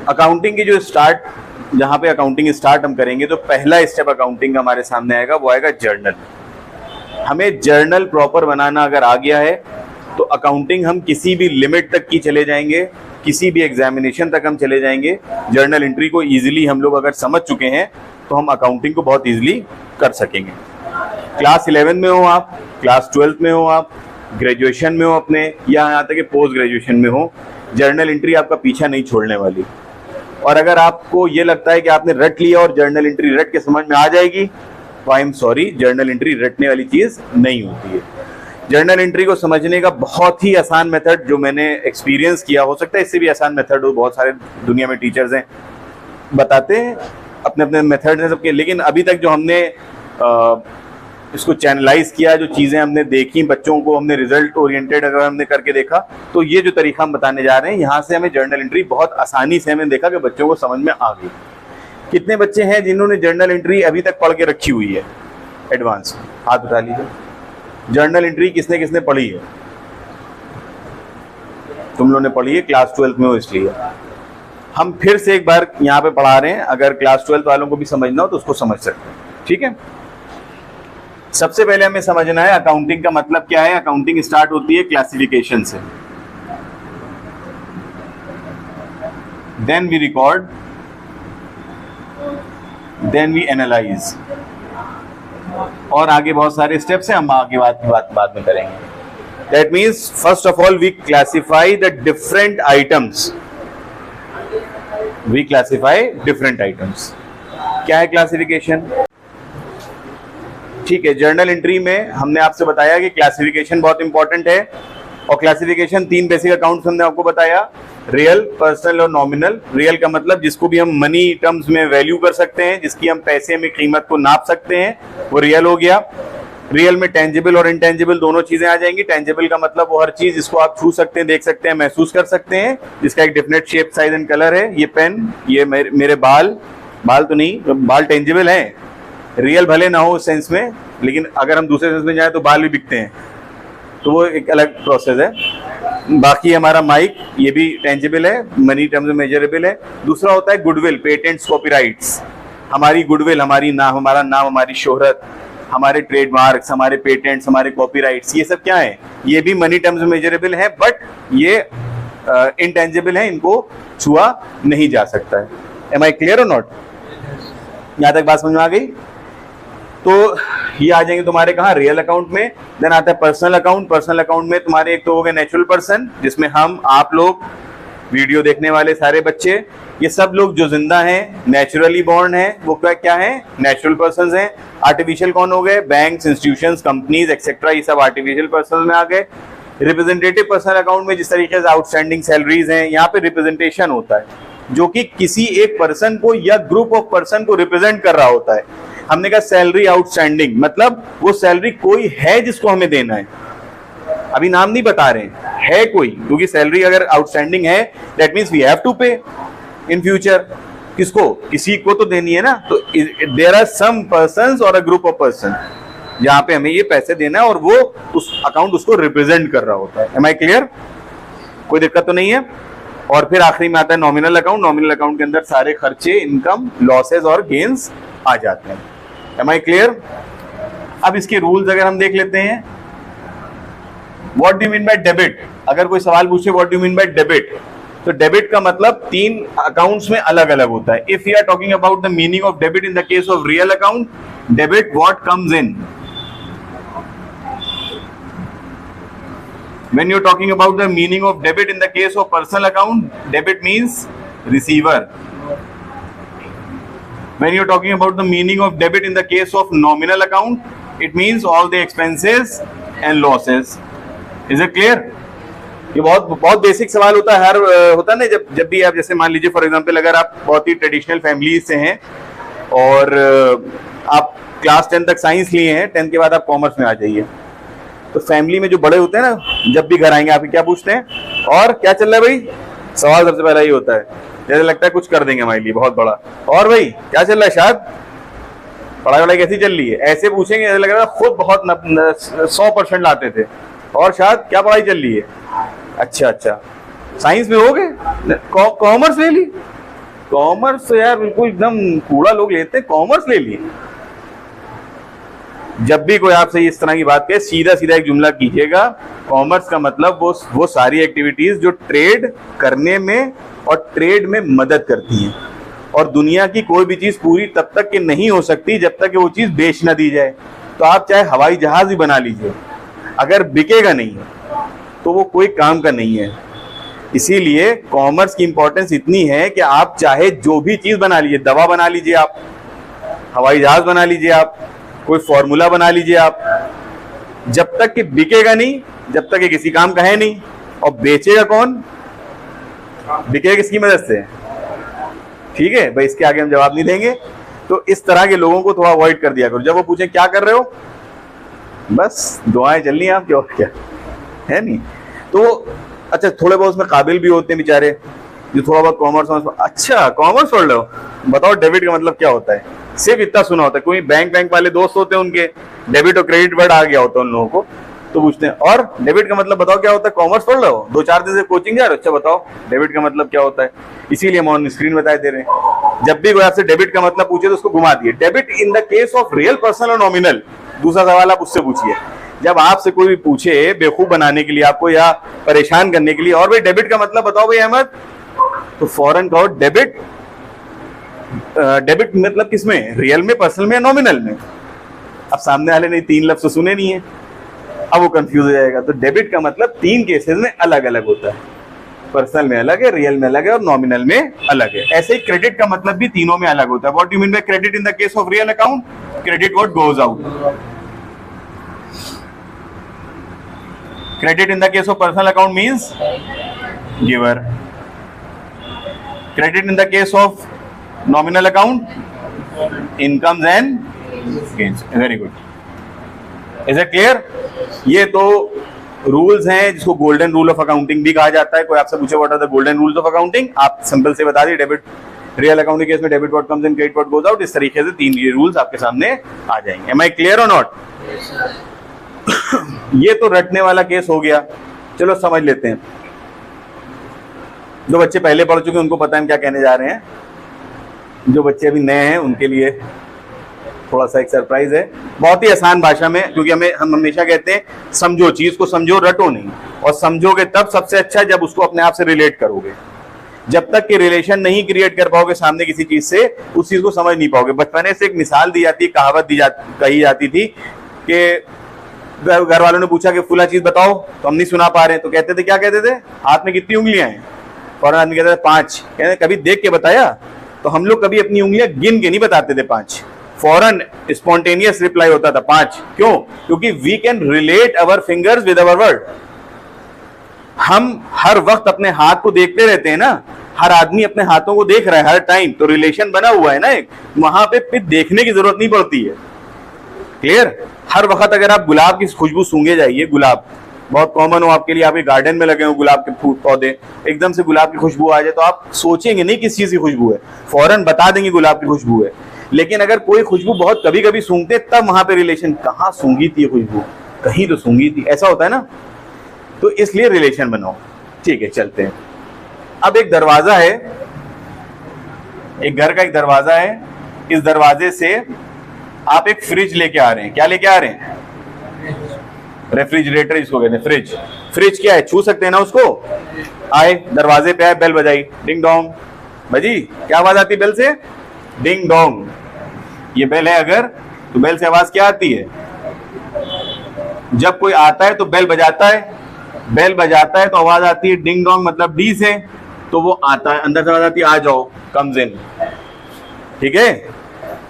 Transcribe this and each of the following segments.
Accounting की जो start, जहाँ पे अकाउंटिंग स्टार्ट हम करेंगे तो पहला स्टेप अकाउंटिंग का हमारे सामने आएगा, वो आएगा जर्नल। हमें जर्नल प्रॉपर बनाना अगर आ गया है तो अकाउंटिंग हम किसी भी लिमिट तक की चले जाएंगे, किसी भी एग्जामिनेशन तक हम चले जाएंगे। जर्नल एंट्री को इजीली हम लोग अगर समझ चुके हैं तो हम अकाउंटिंग को बहुत इजीली कर सकेंगे। क्लास 11 में हो आप, क्लास 12 में हो आप, ग्रेजुएशन में हो अपने, या यहाँ तक कि पोस्ट ग्रेजुएशन में हो, जर्नल एंट्री आपका पीछा नहीं छोड़ने वाली। और अगर आपको ये लगता है कि आपने रट लिया और जर्नल एंट्री रट के समझ में आ जाएगी, तो I am sorry, journal entry रटने वाली चीज नहीं होती है। जर्नल एंट्री को समझने का बहुत ही आसान मेथड जो मैंने एक्सपीरियंस किया, हो सकता है इससे भी आसान मेथड हो, बहुत सारे दुनिया में टीचर्स हैं बताते हैं अपने अपने मेथड हैं सबके, लेकिन अभी तक जो हमने इसको चैनलाइज किया, जो चीज़ें हमने देखी, बच्चों को हमने रिजल्ट ओरिएंटेड अगर हमने करके देखा, तो ये जो तरीका हम बताने जा रहे हैं, यहाँ से हमें जर्नल एंट्री बहुत आसानी से हमें देखा कि बच्चों को समझ में आ गई। कितने बच्चे हैं जिन्होंने जर्नल एंट्री अभी तक पढ़ के रखी हुई है एडवांस? हाथ उठा लीजिए। जर्नल एंट्री किसने किसने पढ़ी है? तुम लोगों ने पढ़ी है, क्लास 12 में हो इसलिए। हम फिर से एक बार यहाँ पे पढ़ा रहे हैं, अगर क्लास 12 वालों को भी समझना हो तो उसको समझ सकते हैं, ठीक है। सबसे पहले हमें समझना है अकाउंटिंग का मतलब क्या है। अकाउंटिंग स्टार्ट होती है क्लासिफिकेशन से, then we record, then we analyse, और आगे बहुत सारे स्टेप्स हैं, हम आगे बाद में करेंगे। That means first of all we classify the different items, we classify different items. क्या है क्लासिफिकेशन? ठीक है, जर्नल एंट्री में हमने आपसे बताया कि क्लासिफिकेशन बहुत इंपॉर्टेंट है, और क्लासिफिकेशन 3 बेसिक अकाउंट्स हमने आपको बताया, रियल, पर्सनल और नॉमिनल। रियल का मतलब जिसको भी हम मनी टर्म्स में वैल्यू कर सकते हैं, जिसकी हम पैसे में कीमत को नाप सकते हैं, वो रियल हो गया। रियल में टेंजिबल और इनटेंजिबल दोनों चीजें आ जाएंगी। टेंजिबल का मतलब वो हर चीज जिसको आप छू सकते हैं, देख सकते हैं, महसूस कर सकते हैं, जिसका एक definite shape, size and colour है। ये पेन, ये मेरे बाल तो नहीं, बाल टेंजिबल हैं, रियल भले ना हो उस सेंस में, लेकिन अगर हम दूसरे सेंस में जाए तो बाल भी बिकते हैं, तो वो एक अलग प्रोसेस है। बाकी हमारा माइक, ये भी टेंजिबल है, मनी टर्म्स में मेजरेबल है। दूसरा होता है गुडविल, पेटेंट्स, कॉपीराइट्स। हमारी गुडविल, हमारा नाम, हमारी शोहरत, हमारे ट्रेडमार्क्स, हमारे पेटेंट्स, हमारे कॉपीराइट्स, ये सब क्या है? ये भी मनी टर्म्स में मेजरेबल है, बट ये इनटेंजिबल है, इनको छुआ नहीं जा सकता है। एम आई क्लियर और नॉट? यहाँ तक बात समझ में आ गई? तो ये आ जाएंगे तुम्हारे कहाँ? रियल अकाउंट में। देन आता है पर्सनल अकाउंट। पर्सनल अकाउंट में तुम्हारे एक तो हो गए नेचुरल पर्सन, जिसमें हम, आप लोग, वीडियो देखने वाले सारे बच्चे, ये सब लोग जो जिंदा हैं, नेचुरली बॉर्न हैं, वो क्या है? नेचुरल पर्संस हैं। आर्टिफिशियल कौन हो गए? बैंक्स, इंस्टीट्यूशंस, कंपनीज एक्सेट्रा, ये सब आर्टिफिशियल पर्सन में आ गए। रिप्रेजेंटेटिव पर्सनल अकाउंट में जिस तरीके से आउटस्टैंडिंग सैलरीज हैं, यहाँ पे रिप्रेजेंटेशन होता है, जो कि किसी एक पर्सन को या ग्रुप ऑफ पर्सन को रिप्रेजेंट कर रहा होता है। हमने कहा सैलरी आउटस्टैंडिंग, मतलब वो सैलरी कोई है जिसको हमें देना है, अभी नाम नहीं बता रहे हैं, है कोई, क्योंकि सैलरी अगर आउटस्टैंडिंग है that means we have to pay in future. किसको? किसी को तो देनी है ना। तो देयर आर सम पर्संस और अ ग्रुप ऑफ पर्सन जहां पे हमें ये पैसे देना है, और वो उस अकाउंट उसको रिप्रेजेंट कर रहा होता है। Am I clear? कोई दिक्कत तो नहीं है? और फिर आखिरी में आता है नॉमिनल अकाउंट। नॉमिनल अकाउंट के अंदर सारे खर्चे, इनकम, लॉसेज और गेन्स आ जाते हैं। Am I clear? अब इसके रूल्स अगर हम देख लेते हैं। What do you mean by debit? अगर कोई सवाल पूछे what do you mean by debit, तो डेबिट का मतलब 3 अकाउंट्स में अलग अलग होता है। If you are talking about the meaning of debit in the case of real account, debit what comes in. When you're talking about the meaning of debit in the case of personal account, debit means receiver. When you're talking about the meaning of debit in the case of nominal account, it means all the expenses and losses. Is it clear? ये बहुत basic सवाल होता है, होता है ना, जब भी आप, जैसे मान लीजिए फॉर एग्जांपल, अगर आप बहुत ही ट्रेडिशनल फैमिली से हैं और आप क्लास 10 तक साइंस लिए हैं, 10 के बाद आप कॉमर्स में आ जाइए, तो फैमिली में जो बड़े होते हैं ना, जब भी घर आएंगे आपके क्या पूछते हैं? और क्या चल रहा है भाई? सवाल सबसे पहला ही होता है, जैसे लगता है कुछ कर देंगे हमारे लिए बहुत बड़ा। और भाई क्या चल रहा है? शायद पढ़ाई वढ़ाई कैसी चल रही है? ऐसे पूछेंगे, ऐसे लग रहा है खुद बहुत 100% लाते थे। और शायद क्या पढ़ाई चल रही है? अच्छा, साइंस में हो गए, कॉमर्स ले ली, कॉमर्स तो यार बिल्कुल एकदम कूड़ा लोग लेते हैं, कॉमर्स ले लिए। जब भी कोई आपसे इस तरह की बात कहे, सीधा सीधा एक जुमला कीजिएगा, कॉमर्स का मतलब वो सारी एक्टिविटीज जो ट्रेड करने में और ट्रेड में मदद करती हैं। और दुनिया की कोई भी चीज पूरी तब तक के नहीं हो सकती जब तक कि वो चीज बेच ना दी जाए। तो आप चाहे हवाई जहाज ही बना लीजिए, अगर बिकेगा नहीं तो वो कोई काम का नहीं है। इसीलिए कॉमर्स की इंपॉर्टेंस इतनी है कि आप चाहे जो भी चीज बना लीजिए, दवा बना लीजिए आप, हवाई जहाज बना लीजिए आप, कोई फॉर्मूला बना लीजिए आप, जब तक कि बिकेगा नहीं, जब तक कि किसी काम का है नहीं। और बेचेगा कौन? बिकेगा किसकी मदद से? ठीक है भाई, इसके आगे हम जवाब नहीं देंगे। तो इस तरह के लोगों को थोड़ा अवॉइड कर दिया करो। जब वो पूछे क्या कर रहे हो, बस दुआएं चल रही हैं आपकी, और क्या है नहीं। तो अच्छा, थोड़े बहुत उसमें काबिल भी होते हैं बेचारे जो थोड़ा बहुत कॉमर्स। अच्छा कॉमर्स पढ़ रहे हो, बताओ डेबिट का मतलब क्या होता है? सिर्फ इतना सुना होता है। कोई बैंक वाले दोस्त होते हैं, उनके डेबिट और क्रेडिट वर्ड आ गया होता है उन लोगों को, तो पूछते हैं और डेबिट का मतलब बताओ क्या होता है? कॉमर्स पढ़ रहे हो, 2-4 दिन से कोचिंग जा रहे हो, अच्छा बताओ डेबिट का मतलब क्या होता है? इसीलिए हम ऑन स्क्रीन बता दे रहे हैं। जब भी कोई आपसे डेबिट का मतलब पूछे तो उसको घुमा दिए। Debit in the case of real, personal और नॉमिनल। दूसरा सवाल आप उससे पूछिए। जब आपसे कोई भी पूछे बेवकूफ बनाने के लिए आपको या परेशान करने के लिए, और भाई डेबिट का मतलब बताओ भाई अहमद, तो फौरन कहो डेबिट। डेबिट मतलब किसमें? रियल में, पर्सनल में या नॉमिनल में? अब सामने वाले ने 3 लफ्ज तो सुने नहीं है, अब वो कंफ्यूज हो जाएगा। तो डेबिट का मतलब 3 केसेस में अलग अलग होता है, पर्सनल में अलग है, रियल में अलग है और नॉमिनल में अलग है। ऐसे ही क्रेडिट का मतलब भी तीनों में अलग होता है। What do mean by credit in the case of real account? Credit what goes out. Credit in the case of personal account means giver. Credit in the case of nominal account, incomes and gains. Very good. Is it clear? ये तो rules हैं जिसको golden rule of accounting भी कहा जाता है। कोई आपसे पूछे what are the golden rules of accounting, आप सिंपल से बता दिए डेबिट रियल अकाउंट के केस में debit what comes in, credit what goes out. इस तरीके से 3 ये रूल्स आपके सामने आ जाएंगे। एम आई क्लियर और नॉट? ये तो रटने वाला केस हो गया, चलो समझ लेते हैं। जो बच्चे पहले पढ़ चुके हैं उनको पता है हम क्या कहने जा रहे हैं। जो बच्चे अभी नए हैं उनके लिए थोड़ा सा एक सरप्राइज है, बहुत ही आसान भाषा में, क्योंकि हम हमेशा कहते हैं समझो, चीज को समझो, रटो नहीं। और समझोगे तब सबसे अच्छा जब उसको अपने आप से रिलेट करोगे। जब तक कि रिलेशन नहीं क्रिएट कर पाओगे सामने किसी चीज से, उस चीज को समझ नहीं पाओगे। बचपने से एक मिसाल दी जाती, कहावत कही जाती थी कि घर वालों ने पूछा कि फुला चीज बताओ, तो हम नहीं सुना पा रहे हैं, तो कहते थे, क्या कहते थे? हाथ में कितनी उंगलियां हैं? फौरन आदमी कहते थे 5। कहते कभी देख के बताया? तो हम लोग कभी अपनी उंगलियां गिन के नहीं बताते थे 5, फौरन स्पॉन्टेनियस रिप्लाई होता था 5। क्यों? क्योंकि we can relate our fingers with our word. हम हर वक्त अपने हाथ को देखते रहते हैं ना, हर आदमी अपने हाथों को देख रहा है हर टाइम, तो रिलेशन बना हुआ है ना एक, वहां पे फिर देखने की जरूरत नहीं पड़ती है। क्लियर? हर वक्त अगर आप गुलाब की खुशबू सूंघे जाइए, गुलाब बहुत कॉमन हो आपके लिए, आपके गार्डन में लगे हो गुलाब के फूल पौधे, एकदम से गुलाब की खुशबू आ जाए तो आप सोचेंगे नहीं किस चीज की खुशबू है, फौरन बता देंगे गुलाब की खुशबू है। लेकिन अगर कोई खुशबू बहुत कभी कभी सूंघते, तब वहां पे रिलेशन, कहाँ सूंघी थी ये खुशबू, कहीं तो सूंघी थी, ऐसा होता है ना। तो इसलिए रिलेशन बनाओ। ठीक है, चलते हैं। अब एक दरवाजा है, एक घर का एक दरवाजा है। इस दरवाजे से आप एक फ्रिज लेके आ रहे हैं। क्या लेके आ रहे हैं? रेफ्रिजरेटर इसको कहते हैं, फ्रिज। फ्रिज क्या है? छू सकते हैं ना उसको। आए, दरवाजे पे आए, बेल बजाई, डिंग डोंग बजी। क्या आवाज आती है बेल से? Ding dong. ये बेल है अगर, तो बेल से आवाज क्या आती है? जब कोई आता है तो बेल बजाता है, बेल बजाता है तो आवाज आती है डिंग डोंग, मतलब डी से, तो वो आता है, अंदर से आवाज आती है आ जाओ, कम्स इन। ठीक है,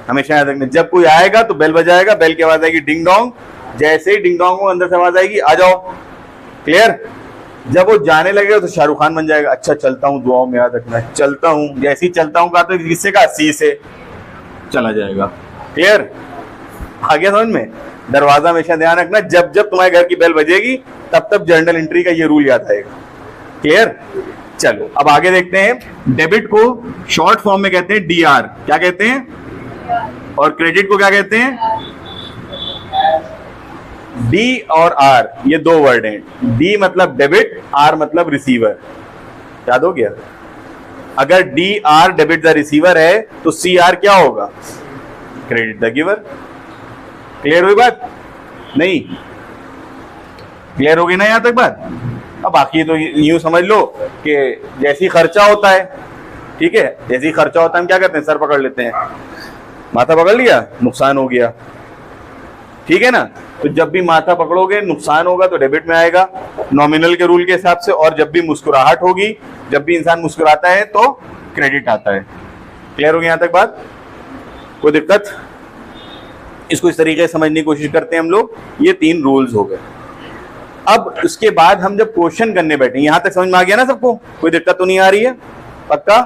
हमेशा याद रखना, जब कोई आएगा तो बेल बजाएगा, बेल की आवाज आएगी डिंग डोंग, जैसे ही डिंग डोंग को अंदर से आवाज आएगी आ जाओ। क्लियर? जब वो जाने लगेगा तो शाहरुख खान बन जाएगा। अच्छा चलता हूँ, दुआओं में याद रखना, चलता हूँ, जैसे ही चलता हूँ कहा तो किससे का? सी से चला जाएगा। क्लियर? आ गया समझ में? दरवाजा हमेशा ध्यान रखना, जब जब तुम्हारे घर की बेल बजेगी तब तब जर्नल एंट्री का ये रूल याद आएगा। क्लियर? चलो अब आगे देखते हैं। डेबिट को शॉर्ट फॉर्म में कहते हैं डीआर। क्या कहते हैं? और क्रेडिट को क्या कहते हैं? डी और आर, ये 2 वर्ड हैं। डी मतलब डेबिट, आर मतलब रिसीवर। याद हो गया? अगर D R debit the receiver है तो सी आर क्या होगा? Credit the giver. क्लियर हुई बात? नहीं क्लियर होगी ना यहां तक बात? अब बाकी तो यूं समझ लो कि जैसी खर्चा होता है, ठीक है, जैसी खर्चा होता है हम क्या करते हैं, सर पकड़ लेते हैं, माथा पकड़ लिया, नुकसान हो गया, ठीक है ना। तो जब भी माथा पकड़ोगे नुकसान होगा तो डेबिट में आएगा नॉमिनल के रूल के हिसाब से, और जब भी मुस्कुराहट होगी, जब भी इंसान मुस्कुराता है तो क्रेडिट आता है। क्लियर हो गया यहां तक बात? कोई दिक्कत? इसको इस तरीके से समझने की कोशिश करते हैं हम लोग। ये 3 रूल्स हो गए। अब उसके बाद हम जब क्वेश्चन करने बैठे, यहां तक समझ में आ गया ना सबको? कोई दिक्कत तो नहीं आ रही है? पक्का?